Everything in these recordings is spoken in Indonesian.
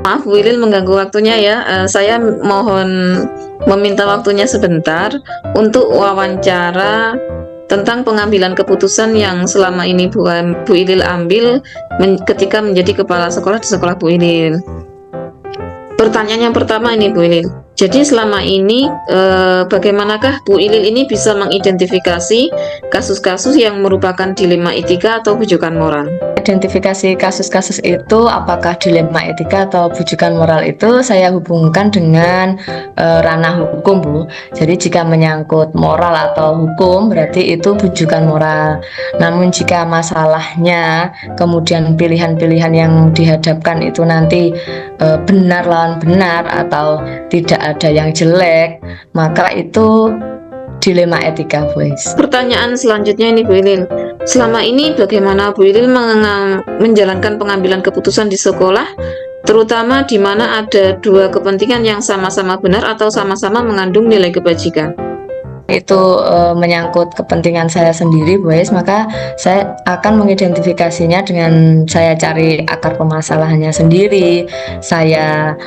Maaf Bu Ilil mengganggu waktunya ya. Saya mohon meminta waktunya sebentar untuk wawancara tentang pengambilan keputusan yang selama ini Bu Ilil ambil ketika menjadi kepala sekolah di sekolah Bu Ilil. Pertanyaan yang pertama ini Bu Ilil. Jadi selama ini bagaimanakah Bu Ilil ini bisa mengidentifikasi kasus-kasus yang merupakan dilema etika atau bujukan moral? Identifikasi kasus-kasus itu apakah dilema etika atau bujukan moral itu saya hubungkan dengan ranah hukum, Bu. Jadi jika menyangkut moral atau hukum berarti itu bujukan moral. Namun jika masalahnya kemudian pilihan-pilihan yang dihadapkan itu nanti benar lawan benar atau tidak ada yang jelek, maka itu dilema etika, Bu. Pertanyaan selanjutnya ini Bu Ilil. Selama ini bagaimana Bu Ilil menjalankan pengambilan keputusan di sekolah, terutama di mana ada dua kepentingan yang sama-sama benar atau sama-sama mengandung nilai kebajikan? Itu menyangkut kepentingan saya sendiri, Bu, maka saya akan mengidentifikasinya dengan saya cari akar permasalahannya sendiri, saya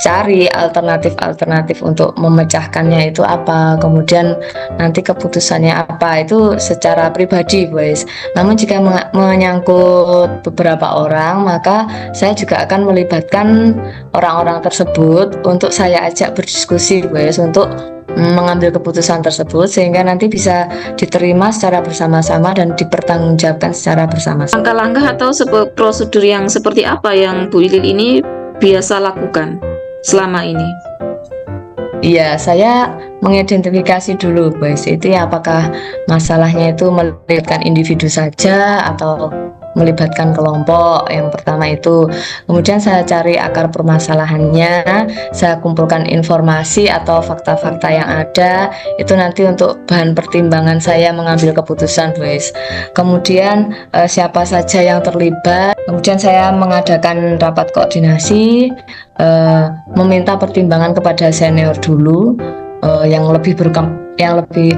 cari alternatif untuk memecahkannya itu apa, kemudian nanti keputusannya apa, itu secara pribadi, guys. Namun jika menyangkut beberapa orang, maka saya juga akan melibatkan orang-orang tersebut untuk saya ajak berdiskusi, guys, untuk mengambil keputusan tersebut sehingga nanti bisa diterima secara bersama-sama dan dipertanggungjawabkan secara bersama-sama. Langkah-langkah atau prosedur yang seperti apa yang Bu Ilil ini biasa lakukan selama ini? Iya, saya mengidentifikasi dulu, guys, itu ya apakah masalahnya itu melibatkan individu saja atau melibatkan kelompok. Yang pertama itu, kemudian saya cari akar permasalahannya, saya kumpulkan informasi atau fakta-fakta yang ada, itu nanti untuk bahan pertimbangan saya mengambil keputusan, guys. Kemudian siapa saja yang terlibat, kemudian saya mengadakan rapat koordinasi, meminta pertimbangan kepada senior dulu, yang lebih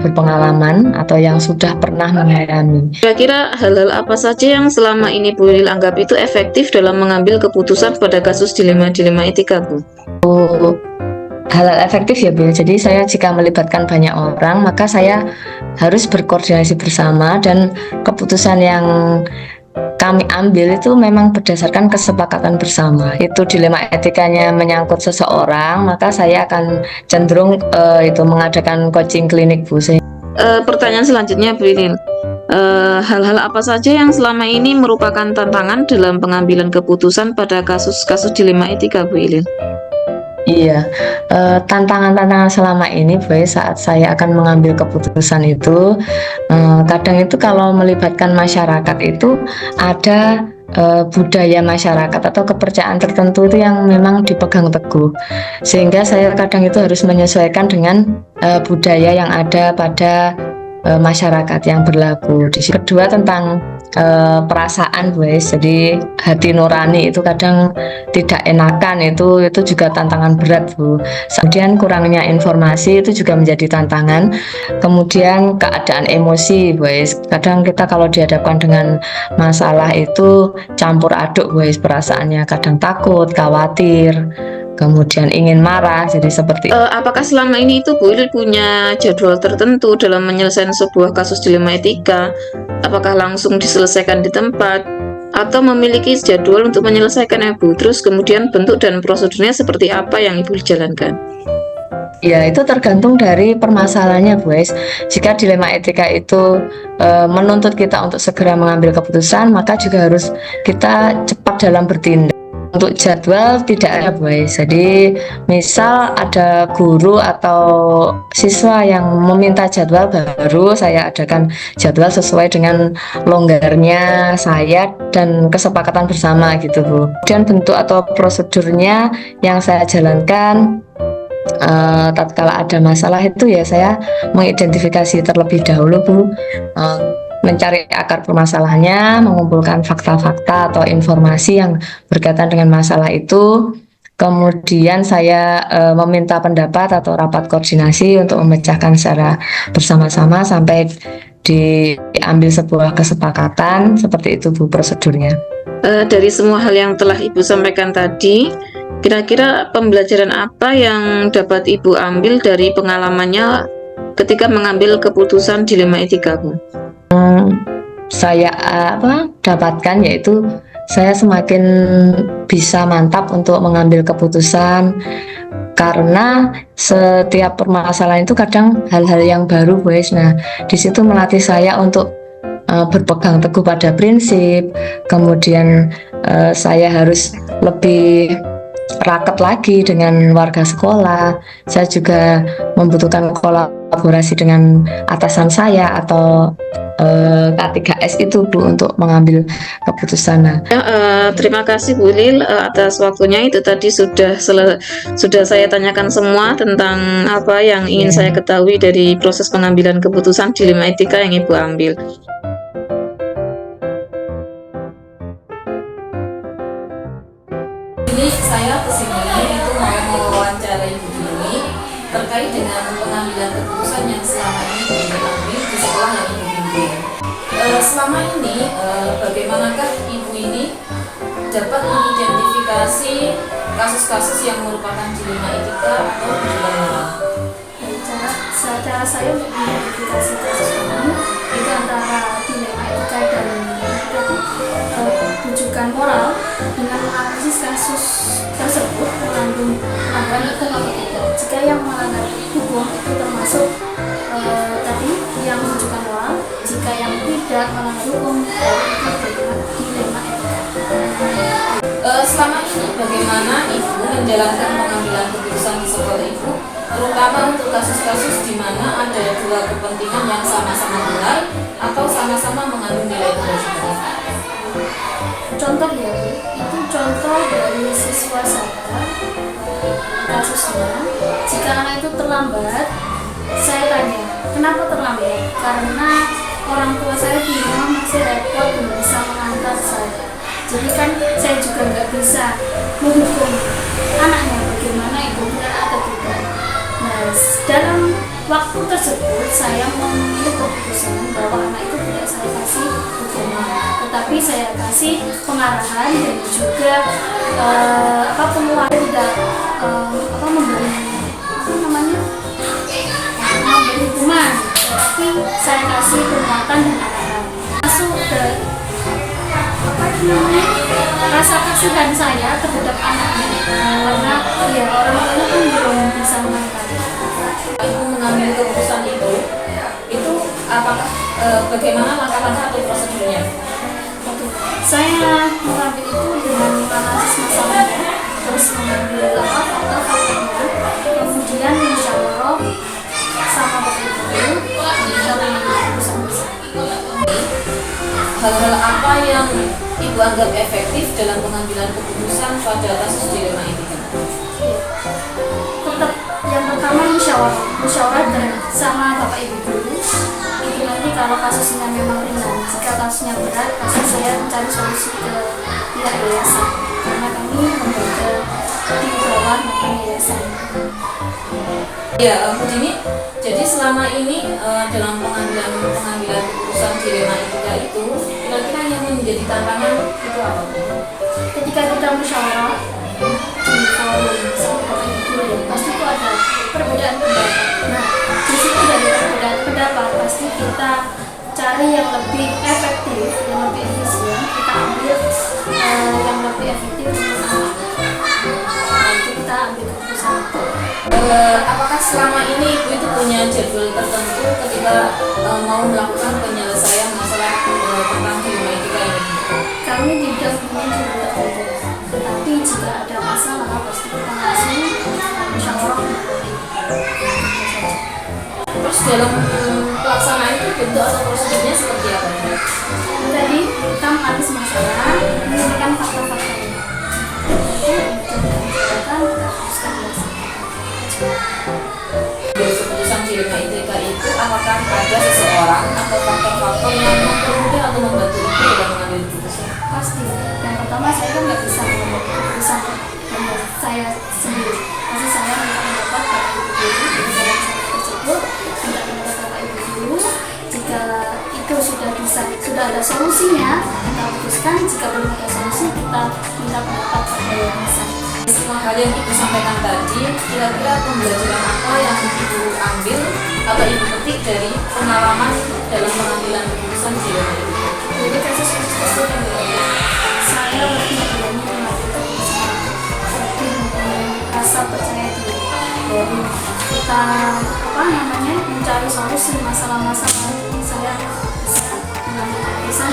berpengalaman atau yang sudah pernah mengalami. Kira-kira hal-hal apa saja yang selama ini Bu Ilil anggap itu efektif dalam mengambil keputusan pada kasus dilema-dilema etika, Bu? Hal-hal efektif ya, Bu. Jadi saya jika melibatkan banyak orang, maka saya harus berkoordinasi bersama dan keputusan yang kami ambil itu memang berdasarkan kesepakatan bersama. Itu dilema etikanya menyangkut seseorang, maka saya akan cenderung itu mengadakan coaching klinik, Bu. Pertanyaan selanjutnya, Bu Ilil. Hal-hal apa saja yang selama ini merupakan tantangan dalam pengambilan keputusan pada kasus-kasus dilema etika, Bu Ilil? Iya, tantangan-tantangan selama ini, Bu, saat saya akan mengambil keputusan itu, kadang itu kalau melibatkan masyarakat itu ada budaya masyarakat atau kepercayaan tertentu itu yang memang dipegang teguh, sehingga saya kadang itu harus menyesuaikan dengan budaya yang ada pada masyarakat yang berlaku. Kedua tentang perasaan, guys. Jadi hati nurani itu kadang tidak enakan, itu juga tantangan berat, Bu. Kemudian kurangnya informasi itu juga menjadi tantangan. Kemudian keadaan emosi, guys. Kadang kita kalau dihadapkan dengan masalah itu campur aduk, guys, perasaannya. Kadang takut, khawatir, kemudian ingin marah, jadi seperti apakah selama ini itu Bu Ilil punya jadwal tertentu dalam menyelesaikan sebuah kasus dilema etika? Apakah langsung diselesaikan di tempat atau memiliki jadwal untuk menyelesaikannya, Bu? Terus kemudian bentuk dan prosedurnya seperti apa yang Ibu jalankan? Ya, itu tergantung dari permasalahannya, guys. Jika dilema etika itu menuntut kita untuk segera mengambil keputusan, maka juga harus kita cepat dalam bertindak. Untuk jadwal tidak ada, guys. Jadi misal ada guru atau siswa yang meminta jadwal, baru saya adakan jadwal sesuai dengan longgarnya saya dan kesepakatan bersama gitu, Bu. Dan bentuk atau prosedurnya yang saya jalankan, tatkala ada masalah itu ya saya mengidentifikasi terlebih dahulu, Bu, mencari akar permasalahannya, mengumpulkan fakta-fakta atau informasi yang berkaitan dengan masalah itu. Kemudian saya meminta pendapat atau rapat koordinasi untuk memecahkan secara bersama-sama sampai diambil sebuah kesepakatan. Seperti itu, Bu, prosedurnya. Dari semua hal yang telah Ibu sampaikan tadi, kira-kira pembelajaran apa yang dapat Ibu ambil dari pengalamannya ketika mengambil keputusan dilema etika, Bu? Saya dapatkan yaitu saya semakin bisa mantap untuk mengambil keputusan karena setiap permasalahan itu kadang hal-hal yang baru, guys. Nah, di situ melatih saya untuk berpegang teguh pada prinsip. Kemudian saya harus lebih raket lagi dengan warga sekolah. Saya juga membutuhkan kolaborasi dengan atasan saya atau K3S itu, Bu, untuk mengambil keputusan. Nah, Terima kasih Bu Lil atas waktunya. Itu tadi sudah saya tanyakan semua tentang apa yang ingin saya ketahui dari proses pengambilan keputusan dilema etika yang Ibu ambil. Ini saya kesini itu mau mewawancara Ibu ini terkait dengan pengambilan keputusan yang selama ini Ibu ambil di sekolah yang Ibu bimbing. Selama ini bagaimanakah Ibu ini dapat mengidentifikasi kasus-kasus yang merupakan dilema etika atau dilema? Cara saya untuk mengidentifikasi kasus ini itu antara dilema etika dan rujukan moral dengan menganalisis kasus tersebut mengandung pelanggaran hukum atau tidak. Jika yang melanggar hukum itu termasuk tadi yang rujukan moral, jika yang tidak melanggar hukum itu dilema etika. Selama ini bagaimana Ibu menjalankan pengambilan keputusan di sekolah Ibu, terutama untuk kasus-kasus di mana ada dua kepentingan yang sama-sama benar atau sama-sama mengandung nilai kewajiban? Contoh ya Bu, itu contoh dari siswa saya kasusnya. Jika anak itu terlambat, saya tanya, kenapa terlambat? Karena orang tua saya di rumah masih repot dan bisa mengantar saya. Jadi kan saya juga nggak bisa menghukum anaknya bagaimana itu benar atau tidak. Nah, dalam waktu tersebut saya memilih keputusan bahwa anak itu tidak saya kasih hukuman, tetapi saya kasih pengarahan dan juga penguatan, tidak memberi hukuman, tapi saya kasih penguatan dan arahan. Masuk ke rasa kasihan saya terhadap anaknya, karena ya orang tuanya pun belum bisa menangani. Ibu mengambil keputusan itu apakah bagaimana langkah-langkah atau prosedurnya? Saya mengambil itu dengan menganalisis masalahnya, terus mengambil fakta-faktanya, kemudian musyawarah sama bapak ibu, kita mengambil keputusan bersama. Hal-hal apa yang Ibu anggap efektif dalam pengambilan keputusan pada kasus dilema etika? Tetap yang pertama musyawarah sama bapak ibu dulu. Itu nanti kalau kasusnya memang ringan, jika kasusnya berat, pasti saya mencari solusi ke pihak yayasan, karena kami membaca di bawah maupun yayasan. Ya, Bu Dini, jadi selama ini dalam pengambilan keputusan dilema etika itu, kira-kira yang menjadi tantangan itu apa? Ketika kita musyawarah di forum sama bapak ibu, pasti itu ada perbedaan pendapat. Nah, di situ dari perbedaan pendapat pasti kita cari yang lebih efektif, yang lebih efisien, kita ambil yang lebih efektif untuk anak. Nah, itu kita ambil keputusan. Apakah selama ini Ibu itu punya jadwal tertentu ketika mau melakukan penyelesaian masalah tentang dilema etika ini? Kami tidak punya jadwal tertentu, tetapi jika ada masalah pasti kita ngasih musyawarah. Terus dalam pelaksanaan itu bentuk atau prosedurnya seperti apa? Tadi kita menganalisis masalah, menunjukkan fakta-faktanya. Dari keputusan dilema etika itu, apakah ada seseorang atau faktor-faktor yang mempermudah atau membantu Ibu dalam mengambil keputusan? Pasti. Yang pertama saya kan nggak bisa mengambil keputusan dengan saya sendiri. Pasti saya minta pendapat dari ibu dulu, jadi dalam masalah tersebut minta pendapat bapak ibu dulu. Jika itu sudah ada solusinya, kita putuskan. Jika belum ada solusi, hal yang Ibu sampaikan tadi, kira-kira pembelajaran apa yang Ibu ambil atau Ibu petik dari pengalaman dalam pengambilan keputusan di WMAETK? Jadi kasus seperti ini saya lebih berani mengambil keputusan, lebih mempunyai rasa percaya diri dari kita mencari solusi masalah-masalah ini, saya bisa mengambil keputusan